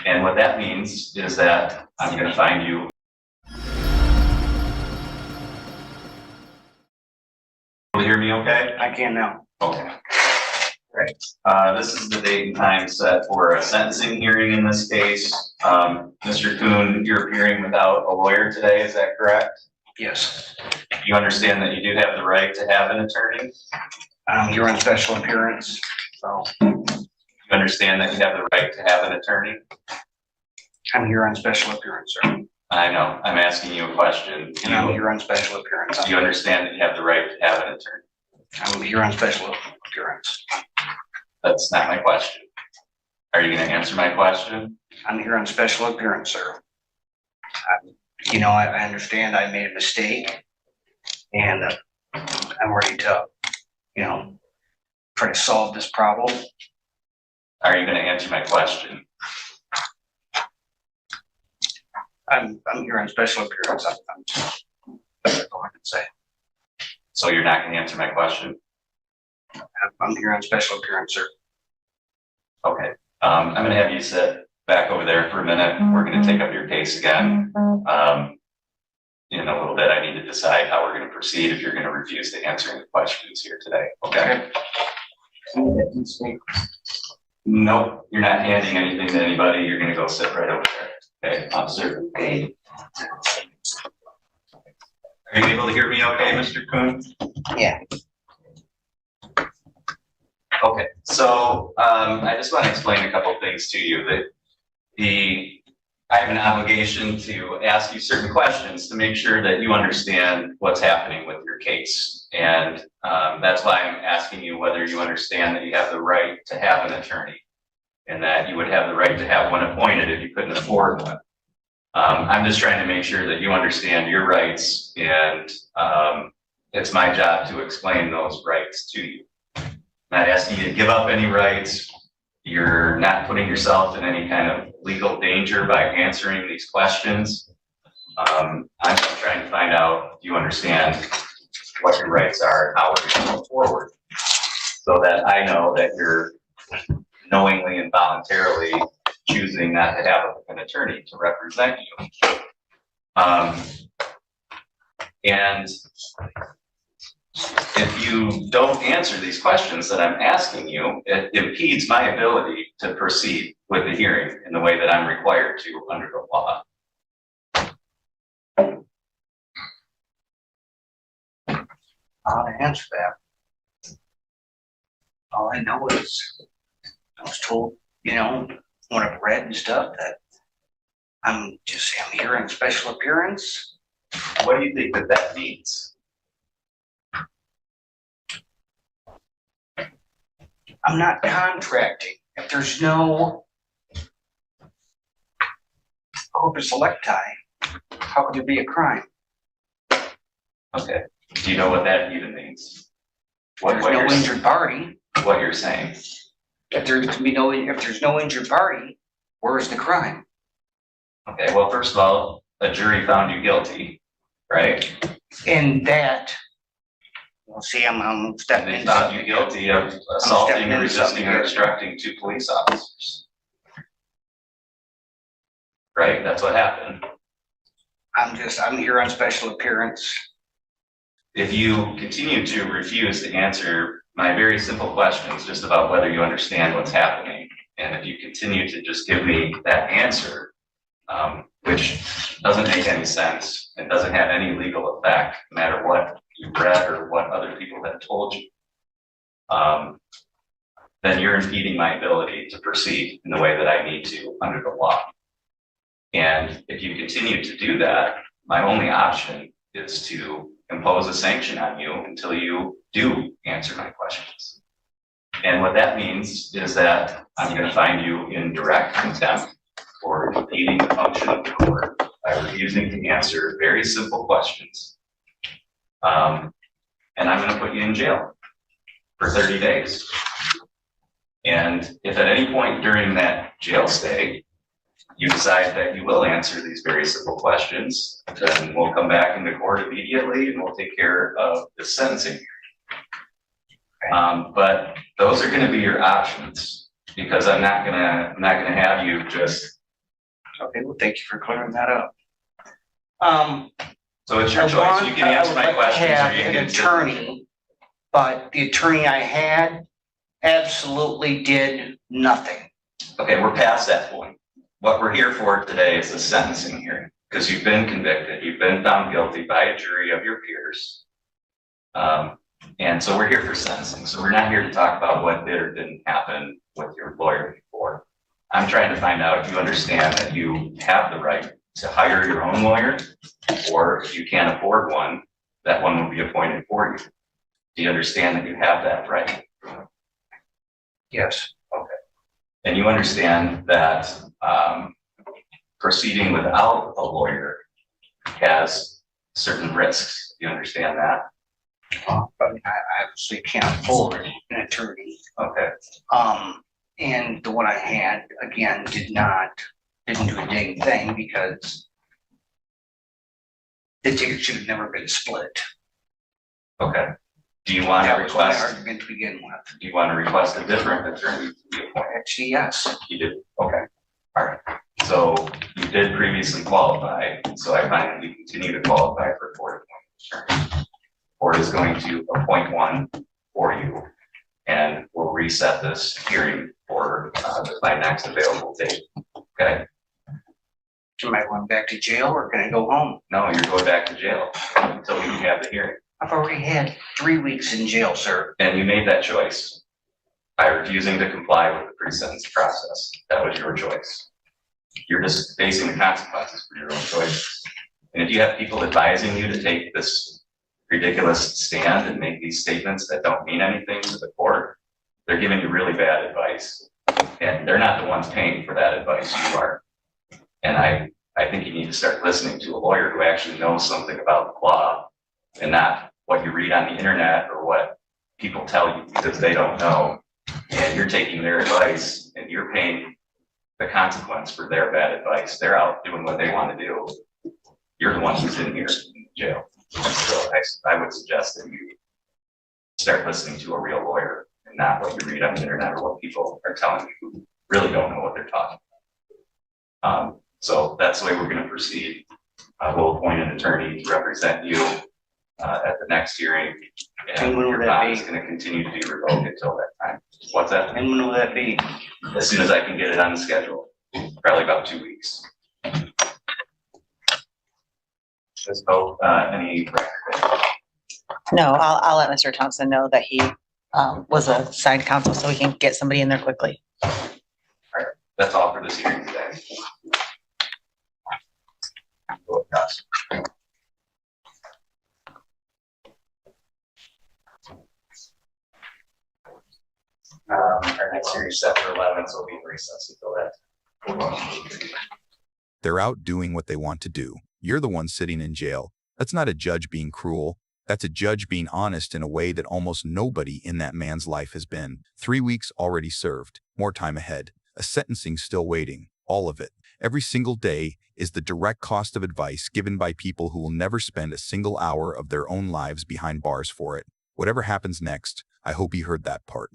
And what that means is that I'm going to find you. Can you hear me okay? I can now. Okay. Great. This is the date and time set for a sentencing hearing in this case. Mr. Kuhn, you're appearing without a lawyer today, is that correct? Yes. You understand that you do have the right to have an attorney? You're on special appearance, so You understand that you have the right to have an attorney? I'm here on special appearance, sir. I know, I'm asking you a question. And I'm here on special appearance. Do you understand that you have the right to have an attorney? I'm here on special appearance. That's not my question. Are you going to answer my question? I'm here on special appearance, sir. I understand I made a mistake, and I'm ready to, try to solve this problem. Are you going to answer my question? I'm here on special appearance. I'm just that's all I can say. So you're not going to answer my question? I'm here on special appearance, sir. Okay. I'm going to have you sit back over there for a minute. We're going to take up your case again. In a little bit, I need to decide how we're going to proceed if you're going to refuse to answer any questions here today. Okay? Nope, you're not handing anything to anybody. You're going to go sit right over there. Okay, officer. Okay. Are you able to hear me okay, Mr. Kuhn? Yeah. Okay, so I just want to explain a couple things to you. I have an obligation to ask you certain questions to make sure that you understand what's happening with your case. And that's why I'm asking you whether you understand that you have the right to have an attorney and that you would have the right to have one appointed if you couldn't afford one. I'm just trying to make sure that you understand your rights, and it's my job to explain those rights to you. I'm not asking you to give up any rights. You're not putting yourself in any kind of legal danger by answering these questions. I'm just trying to find out if you understand what your rights are and how we're going to move forward, so that I know that you're knowingly and voluntarily choosing not to have an attorney to represent you. And if you don't answer these questions that I'm asking you, it impedes my ability to proceed with the hearing in the way that I'm required to under the law. How to answer that? All I know is I was told, when I've read and stuff, that I'm here on special appearance. What do you think that means? I'm not contracting. If there's no corpus electi, how could there be a crime? Okay. Do you know what that even means? There's no injured party. What you're saying? If there's no injured party, where's the crime? Okay. Well, first of all, a jury found you guilty, right? And that, I'm stepping They into found you guilty of assaulting, resisting, or obstructing two police officers. Right? That's what happened. I'm here on special appearance. If you continue to refuse to answer my very simple questions just about whether you understand what's happening, and if you continue to just give me that answer, which doesn't make any sense and doesn't have any legal effect, no matter what you've read or what other people have told you, then you're impeding my ability to proceed in the way that I need to under the law. And if you continue to do that, my only option is to impose a sanction on you until you do answer my questions. And what that means is that I'm going to find you in direct contempt for impeding the function of the court by refusing to answer very simple questions. And I'm going to put you in jail for 30 days. And if at any point during that jail stay, you decide that you will answer these very simple questions, then we'll come back into court immediately and we'll take care of the sentencing. But those are going to be your options, because I'm not gonna have you just Okay, well, thank you for clearing that up. So it's your choice. You can answer my questions I or you would like to have can an attorney, but the attorney I had absolutely did nothing. Okay, we're past that point. What we're here for today is the sentencing hearing, because you've been convicted, you've been found guilty by a jury of your peers. And so we're here for sentencing. So we're not here to talk about what did or didn't happen with your lawyer before. I'm trying to find out if you understand that you have the right to hire your own lawyer, or if you can't afford one, that one will be appointed for you. Do you understand that you have that right? Yes. Okay. And you understand that proceeding without a lawyer has certain risks. Do you understand that? But I obviously can't afford an attorney. Okay. And the one I had, again, didn't do a dang thing because the ticket should have never been split. Okay. Do you want to That was my request? argument to begin with. Do you want to request a different attorney to be appointed? Actually, yes. You did. Okay. All right. So you did previously qualify. So I find that you continue to qualify for a court appointed attorney. Court is going to appoint one for you, and we'll reset this hearing for my next available date. Okay. Am I going back to jail or can I go home? No, you're going back to jail until we have the hearing. I've already had 3 weeks in jail, sir. And you made that choice by refusing to comply with the pre-sentence process. That was your choice. You're just facing the consequences for your own choices. And if you have people advising you to take this ridiculous stand and make these statements that don't mean anything to the court, they're giving you really bad advice. And they're not the ones paying for that advice, you are. And I think you need to start listening to a lawyer who actually knows something about the law and not what you read on the internet or what people tell you because they don't know. And you're taking their advice and you're paying the consequence for their bad advice. They're out doing what they want to do. You're the one who's in here in jail. So I would suggest that you start listening to a real lawyer and not what you read on the internet or what people are telling you who really don't know what they're talking about. So that's the way we're going to proceed. We'll appoint an attorney to represent you at the next hearing. And when will your that bond be? is going to continue to be revoked until that time. What's that? And when will that be? As soon as I can get it on the schedule, probably about 2 weeks. Let's go, any record. No, I'll let Mr. Thompson know that he was a side counsel so we can get somebody in there quickly. That's all for this hearing today. Our next hearing is set for 11, so we'll be in recess until that. They're out doing what they want to do. You're the one sitting in jail. That's not a judge being cruel. That's a judge being honest in a way that almost nobody in that man's life has been. 3 weeks already served. More time ahead. A sentencing still waiting. All of it. Every single day is the direct cost of advice given by people who will never spend a single hour of their own lives behind bars for it. Whatever happens next, I hope you heard that part.